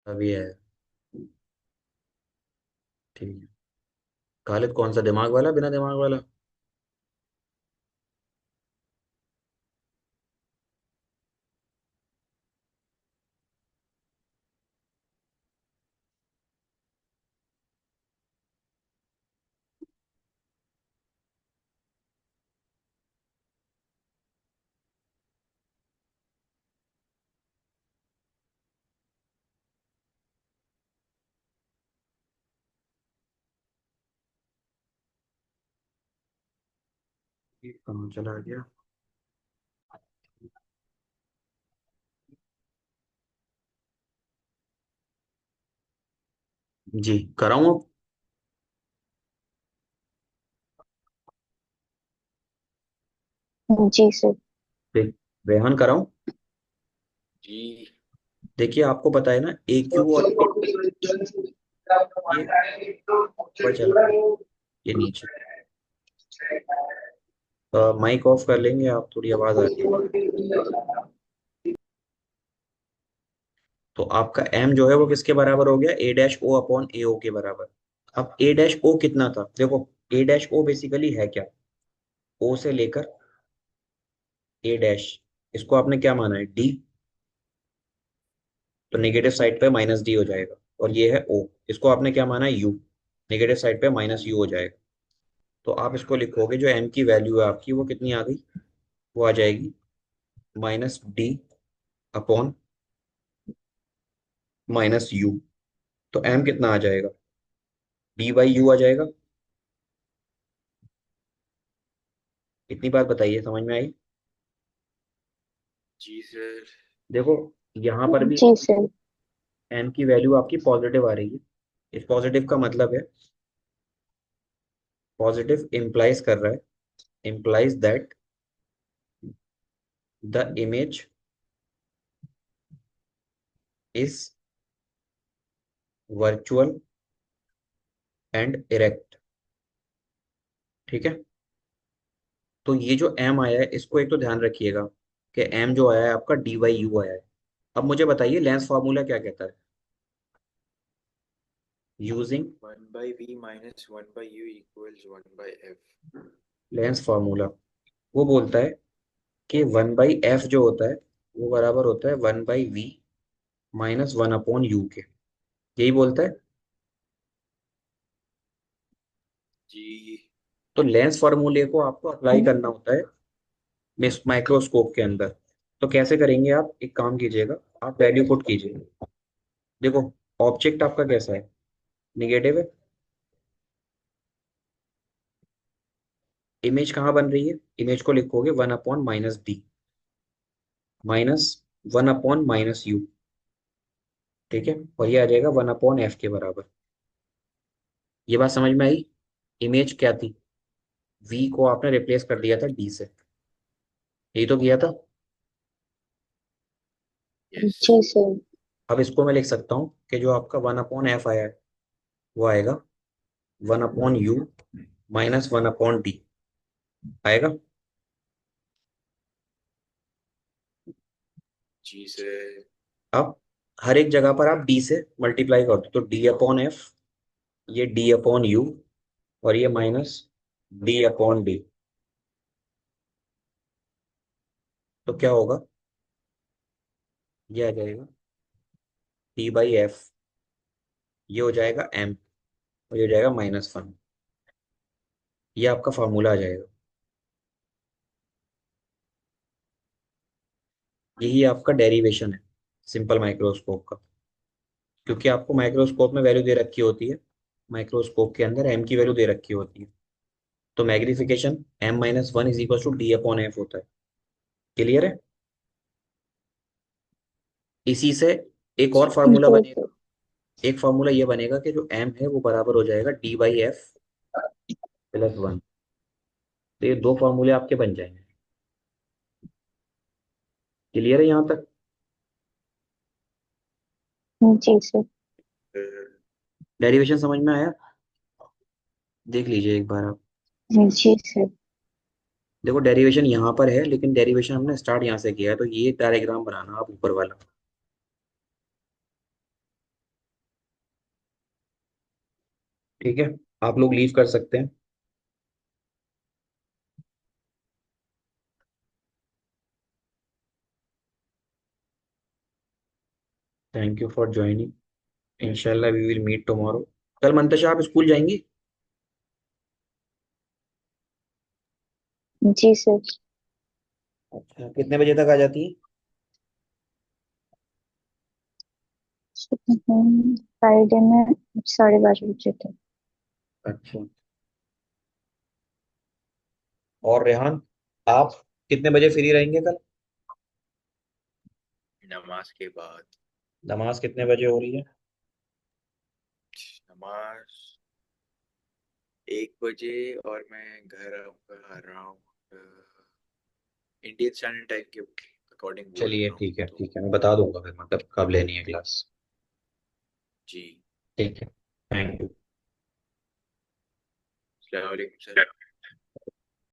अभी है। ठीक है। खालिद कौन सा, दिमाग वाला बिना दिमाग वाला? ये कहाँ चला गया? जी कराऊं अब? जी सर। दे- रेहान कराऊं? जी। देखिए आपको पता है ना, ए क्यू और ये ऊपर चला गया, ये नीचे। माइक ऑफ कर लेंगे आप, थोड़ी आवाज आ रही है। तो आपका एम जो है वो किसके बराबर हो गया? ए डैश ओ अपॉन ए ओ के बराबर। अब ए डैश ओ कितना था देखो। ए डैश ओ बेसिकली है क्या? ओ से लेकर ए डैश, इसको आपने क्या माना है? डी। तो नेगेटिव साइड पे माइनस डी हो जाएगा। और ये है ओ, इसको आपने क्या माना है? यू। नेगेटिव साइड पे माइनस यू हो जाएगा। तो आप इसको लिखोगे, जो एम की वैल्यू है आपकी वो कितनी आ गई? वो आ जाएगी minus D upon minus you. तो एम कितना आ जाएगा? डी बाई यू आ जाएगा। इतनी बात बताइए, समझ में आई? जी सर। देखो यहाँ पर भी जी सर। एम की वैल्यू आपकी पॉजिटिव आ रही है। इस पॉजिटिव का मतलब है, पॉजिटिव इंप्लाइज कर रहा है, implies that the image is virtual and erect. ठीक है। तो ये जो एम आया है, इसको एक तो ध्यान रखिएगा कि एम जो आया है आपका डी बाई यू आया है। अब मुझे बताइए लेंस फार्मूला क्या कहता है? Using 1/v minus 1/u equals 1/f। Lens formula, वो बोलता है कि वन बाई एफ जो होता है वो बराबर होता है one by V minus one upon U के। यही बोलता है। जी। तो लेंस फार्मूले को आपको अप्लाई करना होता है माइक्रोस्कोप के अंदर। तो कैसे करेंगे आप? एक काम कीजिएगा, आप वैल्यू पुट कीजिए। देखो ऑब्जेक्ट आपका कैसा है? निगेटिव है। इमेज कहाँ बन रही है? इमेज को लिखोगे one upon minus D minus one upon minus you. ठीक है। और ये आ जाएगा वन अपॉन एफ के बराबर। ये बात समझ में आई? इमेज क्या थी? वी को आपने रिप्लेस कर दिया था डी से। यही तो किया था। यस। जी सर। अब इसको मैं लिख सकता हूँ कि जो आपका वन अपॉन एफ आया है वो आएगा one upon you minus one upon D आएगा। जी सर। अब हर एक जगह पर आप डी से मल्टीप्लाई कर दो, तो डी अपॉन एफ, ये डी अपॉन यू, और ये माइनस डी अपॉन डी। तो क्या होगा? ये आ जाएगा डी बाई एफ, ये हो जाएगा एम, और ये हो जाएगा -1। ये आपका फार्मूला आ जाएगा। यही आपका डेरिवेशन है सिंपल माइक्रोस्कोप का। क्योंकि आपको माइक्रोस्कोप में वैल्यू दे रखी होती है, माइक्रोस्कोप के अंदर एम की वैल्यू दे रखी होती है। तो magnification m-1 is equal to D upon F होता है। क्लियर है? इसी से एक और जी। फार्मूला जी बनेगा। सर। एक फार्मूला ये बनेगा कि जो m है वो बराबर हो जाएगा D by F plus one. तो ये दो फार्मूले आपके बन जाएंगे। क्लियर है यहाँ तक? जी सर। डेरिवेशन समझ में आया? देख लीजिए एक बार आप। जी सर। देखो डेरिवेशन यहाँ पर है, लेकिन डेरिवेशन हमने स्टार्ट यहाँ से किया है, तो ये डायग्राम बनाना आप ऊपर वाला। ठीक है, आप लोग लीव कर सकते हैं। Thank you for joining. इंशाल्लाह वी विल मीट टुमारो। कल मंतशा आप स्कूल जाएंगी? जी सर। अच्छा, कितने बजे तक आ जाती है? फ्राइडे में 12:30 बजे तक। अच्छा। और रेहान, आप कितने बजे फ्री रहेंगे कल? नमाज के बाद। नमाज कितने बजे हो रही है? नमाज 1 बजे, और मैं घर आऊंगा अराउंड इंडियन स्टैंडर्ड टाइम के अकॉर्डिंग बोल चलिए रहा हूँ ठीक है, तो। ठीक है, मैं बता दूंगा फिर मतलब कब लेनी है क्लास। जी। ठीक है, थैंक यू। अस्सलाम वालेकुम सर।